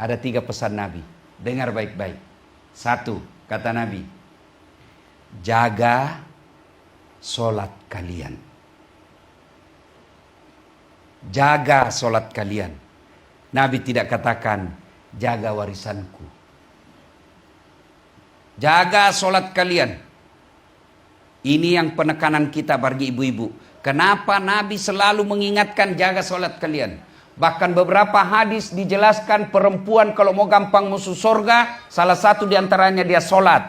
Ada 3 pesan Nabi. Dengar baik-baik. 1, kata Nabi, jaga solat kalian. Jaga solat kalian. Nabi tidak katakan jaga warisanku. Jaga solat kalian. Ini yang penekanan kita bagi ibu-ibu. Kenapa Nabi selalu mengingatkan jaga solat kalian? Bahkan beberapa hadis dijelaskan perempuan kalau mau gampang masuk surga, salah satu diantaranya dia solat.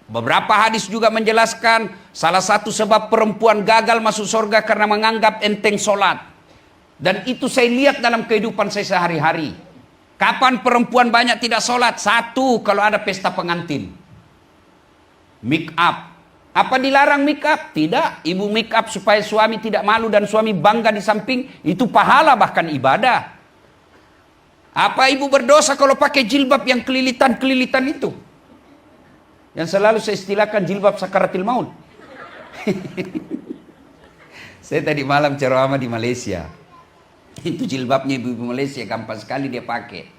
Beberapa hadis juga menjelaskan salah satu sebab perempuan gagal masuk surga karena menganggap enteng solat. Dan itu saya lihat dalam kehidupan saya sehari-hari. Kapan perempuan banyak tidak solat? 1, kalau ada pesta pengantin. Make up. Apa dilarang make up? Tidak. Ibu make up supaya suami tidak malu dan suami bangga di samping. Itu pahala bahkan ibadah. Apa ibu berdosa kalau pakai jilbab yang kelilitan-kelilitan itu? Yang selalu saya istilahkan jilbab sakaratil maut. Saya tadi malam ceramah di Malaysia. Itu jilbabnya ibu-ibu Malaysia, gampang sekali dia pakai.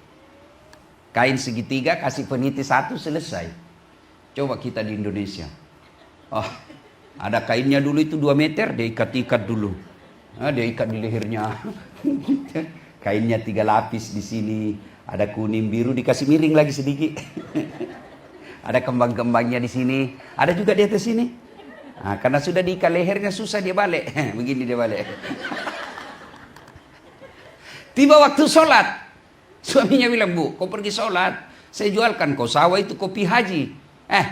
Kain segitiga, kasih peniti 1, selesai. Coba kita di Indonesia. Oh, ada kainnya dulu itu 2 meter, dia ikat-ikat dulu. Dia ikat di lehernya. Kainnya 3 lapis di sini. Ada kuning, biru, dikasih miring lagi sedikit. Ada kembang-kembangnya di sini. Ada juga di atas sini. Nah, karena sudah diikat lehernya susah dia balik. Begini dia balik. Tiba waktu sholat, suaminya bilang, "Bu, kau pergi sholat, saya jualkan kau sawah itu kopi haji."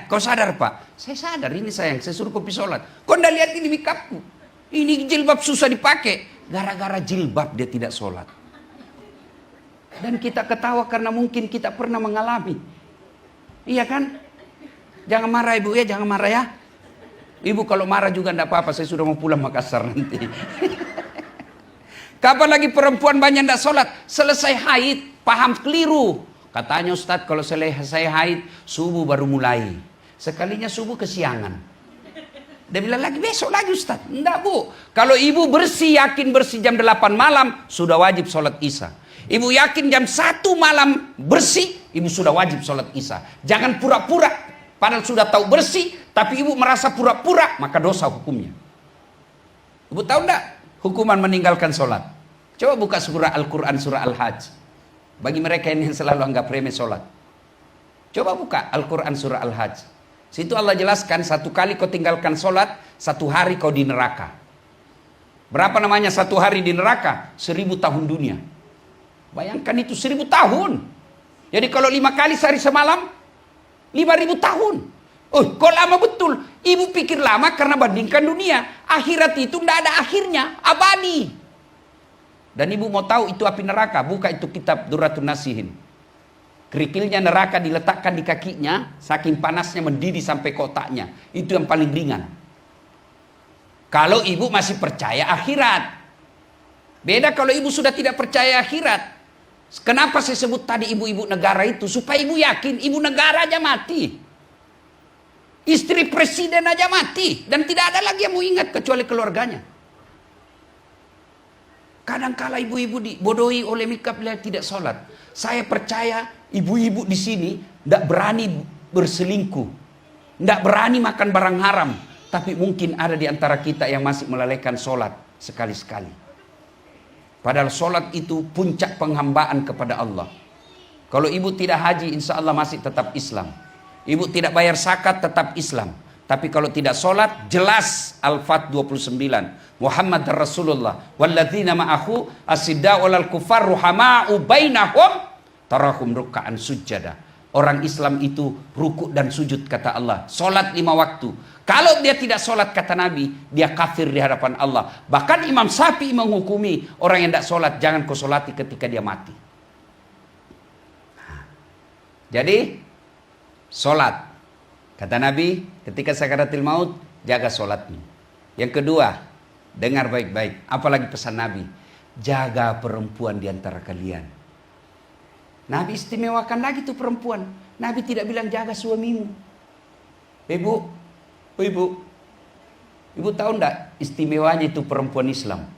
Kau sadar Pak? Saya sadar, ini sayang, saya suruh kopi sholat. Kau ndak lihat ini mikapku? Ini jilbab susah dipakai. Gara-gara jilbab dia tidak sholat. Dan kita ketawa karena mungkin kita pernah mengalami. Iya kan? Jangan marah ibu ya, jangan marah ya. Ibu kalau marah juga ndak apa-apa, saya sudah mau pulang Makassar nanti. Kapan lagi perempuan banyak tidak sholat? Selesai haid, paham keliru. Katanya Ustadz kalau selesai haid, subuh baru mulai. Sekalinya subuh kesiangan. Dia bilang lagi, besok lagi Ustadz. Enggak Bu, kalau ibu bersih, yakin bersih jam 8 malam, sudah wajib sholat isya. Ibu yakin jam 1 malam bersih, ibu sudah wajib sholat isya. Jangan pura-pura, padahal sudah tahu bersih, tapi ibu merasa pura-pura, maka dosa hukumnya. Ibu tahu enggak? Hukuman meninggalkan sholat. Coba buka surah Al-Quran, surah Al-Hajj. Bagi mereka yang selalu anggap remeh sholat. Coba buka Al-Quran, surah Al-Hajj. Situ Allah jelaskan, 1 kali kau tinggalkan sholat, 1 hari kau di neraka. Berapa namanya 1 hari di neraka? 1000 tahun dunia. Bayangkan itu 1000 tahun. Jadi kalau 5 kali sehari semalam, 5000 tahun. Oh, kok lama betul. Ibu pikir lama karena bandingkan dunia. Akhirat itu tidak ada akhirnya, abadi. Dan ibu mau tahu itu api neraka, buka itu kitab Durratun Nasihin. Kerikilnya neraka diletakkan di kakinya, saking panasnya mendidih sampai kotaknya. Itu yang paling ringan. Kalau ibu masih percaya akhirat. Beda kalau ibu sudah tidak percaya akhirat. Kenapa saya sebut tadi ibu-ibu negara itu? Supaya ibu yakin ibu negara aja mati. Istri presiden aja mati. Dan tidak ada lagi yang mau ingat kecuali keluarganya. Kadangkala ibu-ibu dibodohi oleh mikap tidak sholat. Saya percaya ibu-ibu di sini tidak berani berselingkuh. Tidak berani makan barang haram. Tapi mungkin ada di antara kita yang masih melalaikan sholat sekali-sekali. Padahal sholat itu puncak penghambaan kepada Allah. Kalau ibu tidak haji, insya Allah masih tetap Islam. Ibu tidak bayar zakat, tetap Islam. Tapi kalau tidak sholat, jelas Al-Fat 29. Muhammad Rasulullah. Walladzina ma'ahu asidda'u 'alal kuffar ruhama'u bainahum tarahum ruk'an sujada. Orang Islam itu rukuk dan sujud kata Allah. Sholat 5 waktu. Kalau dia tidak sholat kata Nabi, dia kafir di hadapan Allah. Bahkan Imam Syafi'i menghukumi orang yang tidak sholat, jangan kau sholati ketika dia mati. Jadi sholat. Kata Nabi, ketika sakaratil maut, jaga sholatmu. Yang kedua, dengar baik-baik. Apalagi pesan Nabi, jaga perempuan di antara kalian. Nabi istimewakan lagi tuh perempuan. Nabi tidak bilang jaga suamimu. Ibu tahu enggak istimewanya itu perempuan Islam?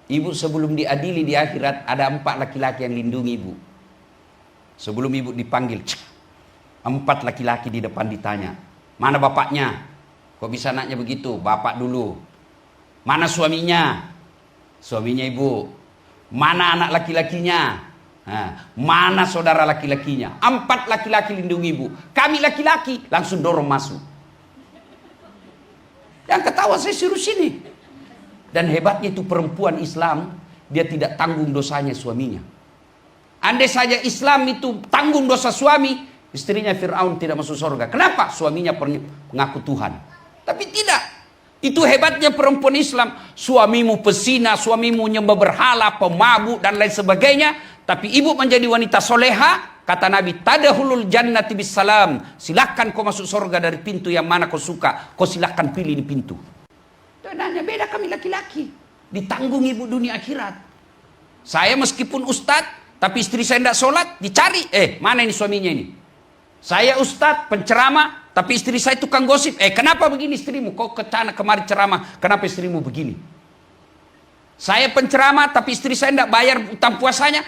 Ibu sebelum diadili di akhirat ada 4 laki-laki yang lindungi ibu. Sebelum ibu dipanggil, 4 laki-laki di depan ditanya, mana bapaknya? Kok bisa anaknya begitu? Bapak dulu. Mana suaminya? Suaminya ibu. Mana anak laki-lakinya? Mana saudara laki-lakinya? 4 laki-laki lindungi ibu. Kami laki-laki langsung dorong masuk. Yang ketawa saya suruh sini. Dan hebatnya itu perempuan Islam, dia tidak tanggung dosanya suaminya. Andai saja Islam itu tanggung dosa suami, istrinya Fir'aun tidak masuk surga. Kenapa? Suaminya mengaku Tuhan. Tapi tidak. Itu hebatnya perempuan Islam. Suamimu pesina, suamimu nyembah berhala, pemabuk dan lain sebagainya. Tapi ibu menjadi wanita soleha. Kata Nabi, tadahulul jannati bisalam. Silahkan kau masuk surga dari pintu yang mana kau suka. Kau silahkan pilih di pintu. Hanya beda kami laki-laki. Ditanggung ibu dunia akhirat. Saya meskipun ustadz, tapi istri saya tidak sholat, dicari. Mana ini suaminya ini? Saya ustadz, penceramah, tapi istri saya tukang gosip. Kenapa begini istrimu? Kau kemari ceramah, kenapa istrimu begini? Saya penceramah, tapi istri saya tidak bayar utang puasanya.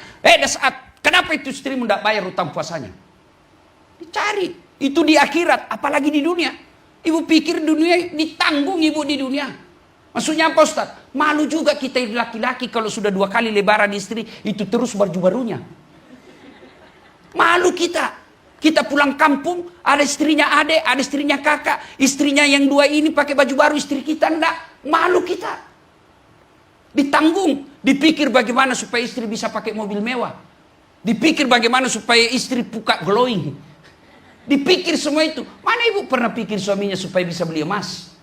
Kenapa itu istrimu tidak bayar utang puasanya? Dicari. Itu di akhirat, apalagi di dunia. Ibu pikir dunia ditanggung ibu di dunia. Maksudnya apa Ustaz? Malu juga kita laki-laki kalau sudah 2 kali lebaran istri itu terus baju barunya. Malu kita. Kita pulang kampung, ada istrinya adek, ada istrinya kakak. Istrinya yang 2 ini pakai baju baru, istri kita enggak. Malu kita. Ditanggung. Dipikir bagaimana supaya istri bisa pakai mobil mewah. Dipikir bagaimana supaya istri buka glowing. Dipikir semua itu. Mana ibu pernah pikir suaminya supaya bisa beli emas?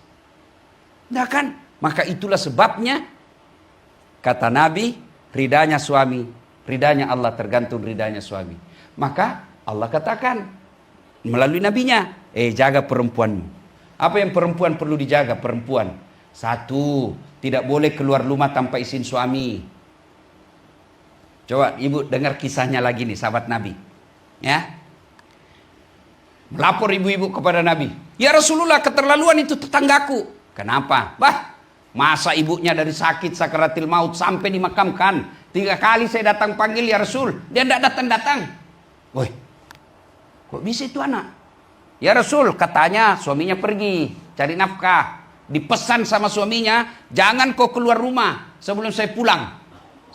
Enggak kan? Maka itulah sebabnya kata Nabi, ridanya suami, ridanya Allah tergantung ridanya suami. Maka Allah katakan melalui nabinya, jaga perempuanmu. Apa yang perempuan perlu dijaga? Perempuan. 1, tidak boleh keluar rumah tanpa izin suami. Coba ibu dengar kisahnya lagi nih, sahabat Nabi. Ya. Melapor ibu-ibu kepada Nabi. Ya Rasulullah, keterlaluan itu tetanggaku. Kenapa? Masa ibunya dari sakit sakaratil maut sampai dimakamkan. 3 kali saya datang panggil ya Rasul. Dia tidak datang-datang. Woi, kok bisa itu anak? Ya Rasul, katanya suaminya pergi cari nafkah. Dipesan sama suaminya, jangan kau keluar rumah sebelum saya pulang.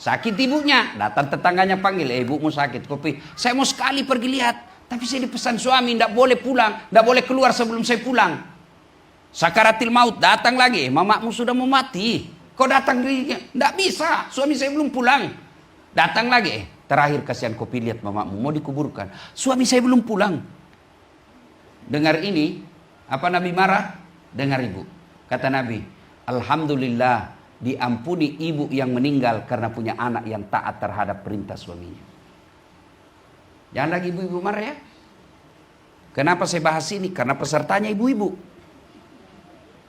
Sakit ibunya. Datang tetangganya panggil, ibumu sakit. Kopi. Saya mau sekali pergi lihat. Tapi saya dipesan suami, tidak boleh pulang. Tidak boleh keluar sebelum saya pulang. Sakaratil maut, datang lagi. Mamamu sudah mau mati. Kau datang dirinya. Tidak bisa, suami saya belum pulang. Datang lagi. Terakhir kasihan kopi lihat mamamu mau dikuburkan. Suami saya belum pulang. Dengar ini, apa Nabi marah? Dengar ibu. Kata Nabi, alhamdulillah diampuni ibu yang meninggal karena punya anak yang taat terhadap perintah suaminya. Jangan lagi ibu-ibu marah ya. Kenapa saya bahas ini? Karena pesertanya ibu-ibu.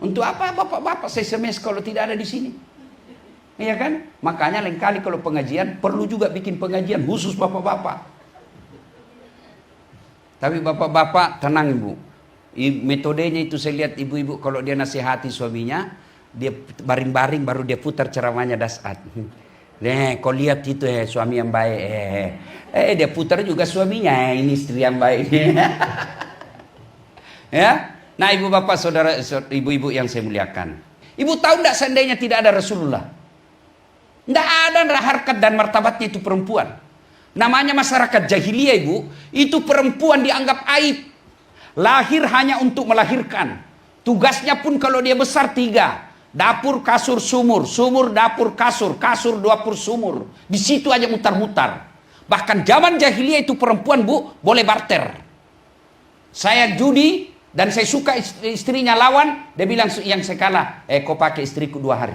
Untuk apa bapak-bapak saya SMS kalau tidak ada di sini? Iya kan? Makanya lain kali kalau pengajian perlu juga bikin pengajian khusus bapak-bapak. Tapi bapak-bapak tenang ibu. Metodenya itu saya lihat ibu-ibu kalau dia nasihati suaminya, dia baring-baring baru dia putar ceramahnya dasar. Kau lihat itu suami yang baik. Dia putar juga suaminya, ini istri yang baik. Ya. Nah ibu bapak saudara ibu-ibu yang saya muliakan. Ibu tahu tidak seandainya tidak ada Rasulullah? Tidak ada harkat dan martabatnya itu perempuan. Namanya masyarakat jahiliyah ibu. Itu perempuan dianggap aib. Lahir hanya untuk melahirkan. Tugasnya pun kalau dia besar 3. Dapur, kasur, sumur. Sumur, dapur, kasur. Kasur, dapur, sumur. Di situ aja mutar-mutar. Bahkan zaman jahiliyah itu perempuan bu boleh barter. Saya judi. Dan saya suka istrinya lawan, dia bilang yang saya kalah, kau pakai istriku 2 hari.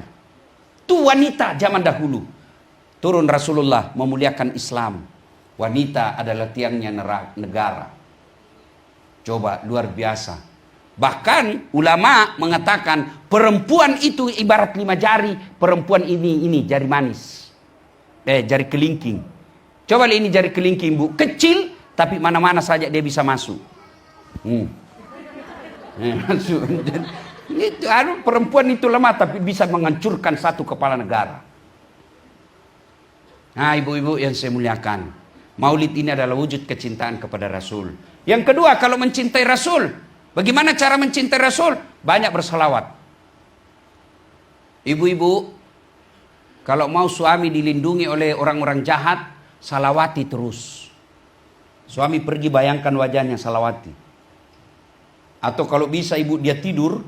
Itu wanita zaman dahulu. Turun Rasulullah memuliakan Islam. Wanita adalah tiangnya negara. Coba luar biasa. Bahkan ulama mengatakan perempuan itu ibarat 5 jari. Perempuan ini jari manis. Jari kelingking. Coba lihat ini jari kelingking bu. Kecil tapi mana-mana saja dia bisa masuk. Itu perempuan itu lemah tapi bisa menghancurkan satu kepala negara. Nah, ibu-ibu yang saya muliakan, Maulid ini adalah wujud kecintaan kepada Rasul. Yang kedua, kalau mencintai Rasul, bagaimana cara mencintai Rasul? Banyak berselawat. Ibu-ibu, kalau mau suami dilindungi oleh orang-orang jahat, salawati terus. Suami pergi, bayangkan wajahnya, salawati. Atau kalau bisa ibu dia tidur,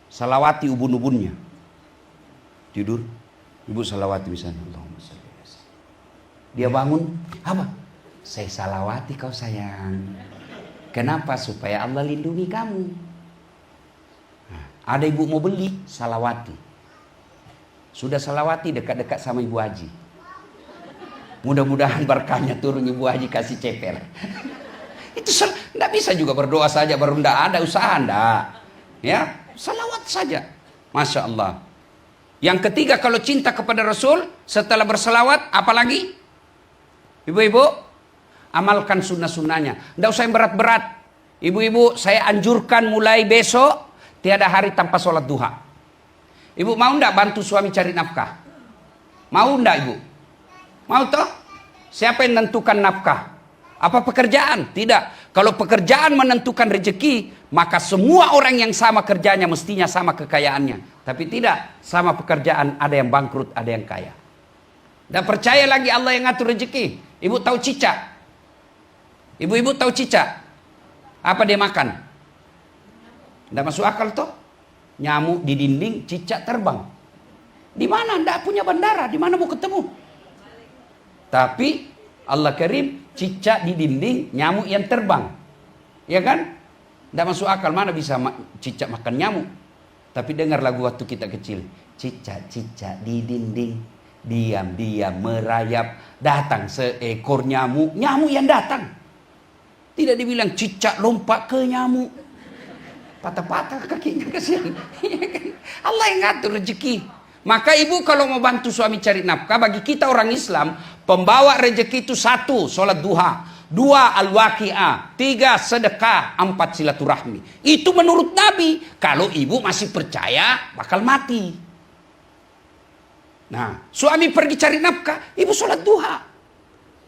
salawati ubun-ubunnya. Tidur, ibu salawati misalnya. Allahumma shalli ala sayyidina. Dia bangun, apa? Saya salawati kau sayang. Kenapa? Supaya Allah lindungi kamu. Nah, ada ibu mau beli, salawati. Sudah salawati dekat-dekat sama Ibu Haji. Mudah-mudahan berkahnya turun, Ibu Haji kasih ceper. Itu enggak bisa juga berdoa saja baru enggak ada usaha enggak. Ya, salawat saja. Masya Allah. Yang ketiga, kalau cinta kepada Rasul, setelah berselawat, apalagi? Ibu-ibu, amalkan sunnah-sunnahnya. Enggak usah yang berat-berat. Ibu-ibu, saya anjurkan mulai besok, tiada hari tanpa sholat duha. Ibu mau enggak bantu suami cari nafkah? Mau enggak ibu? Mau toh? Siapa yang menentukan nafkah? Apa pekerjaan? Tidak. Kalau pekerjaan menentukan rezeki, maka semua orang yang sama kerjanya mestinya sama kekayaannya. Tapi tidak, sama pekerjaan ada yang bangkrut, ada yang kaya. Dan percaya lagi Allah yang ngatur rezeki. Ibu tahu cicak? Ibu-ibu tahu cicak? Apa dia makan? Tidak masuk akal toh? Nyamuk di dinding, cicak terbang. Di mana? Tidak punya bandara. Di mana mau ketemu? Tapi Allah Karim, cicak di dinding, nyamuk yang terbang. Ya kan? Tidak masuk akal, mana bisa cicak makan nyamuk. Tapi dengar lagu waktu kita kecil. Cicak-cicak di dinding, diam-diam merayap, datang seekor nyamuk. Nyamuk yang datang. Tidak dibilang cicak lompat ke nyamuk. Patah-patah kakinya, kasihan. Allah yang ngatur rezeki. Maka ibu kalau mau bantu suami cari nafkah, bagi kita orang Islam, pembawa rezeki itu 1, sholat duha. 2, al-waqi'ah. 3, sedekah. 4, silaturahmi. Itu menurut Nabi. Kalau ibu masih percaya, bakal mati. Nah, suami pergi cari nafkah, ibu sholat duha.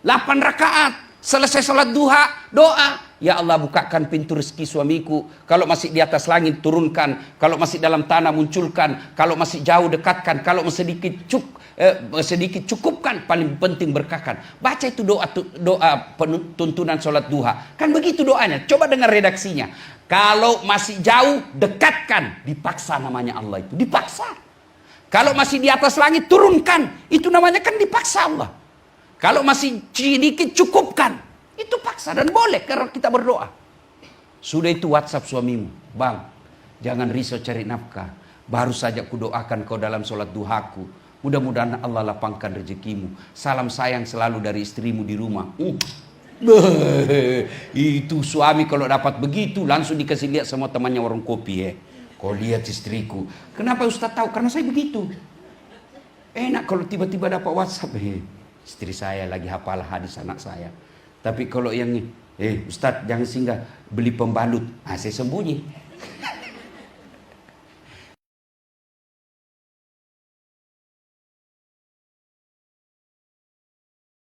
8 rakaat. Selesai sholat duha, doa. Ya Allah, bukakan pintu rezeki suamiku. Kalau masih di atas langit, turunkan. Kalau masih dalam tanah, munculkan. Kalau masih jauh, dekatkan. Kalau sedikit cukupkan. Paling penting berkahkan. Baca itu doa tuntunan sholat duha. Kan begitu doanya. Coba dengar redaksinya. Kalau masih jauh, dekatkan. Dipaksa namanya Allah itu. Dipaksa. Kalau masih di atas langit, turunkan. Itu namanya kan dipaksa Allah. Kalau masih sedikit, cukupkan. Itu paksa dan boleh karena kita berdoa. Sudah itu WhatsApp suamimu. Bang, jangan risau cari nafkah. Baru saja kudoakan kau dalam sholat duhaku. Mudah-mudahan Allah lapangkan rezekimu. Salam sayang selalu dari istrimu di rumah. Itu suami kalau dapat begitu langsung dikasih lihat sama temannya warung kopi. Kau lihat istriku. Kenapa Ustaz tahu? Karena saya begitu. Enak kalau tiba-tiba dapat WhatsApp. Istri saya lagi hafal hadis anak saya. Tapi kalau yang Ustaz jangan singgah beli pembalut. Saya sembunyi.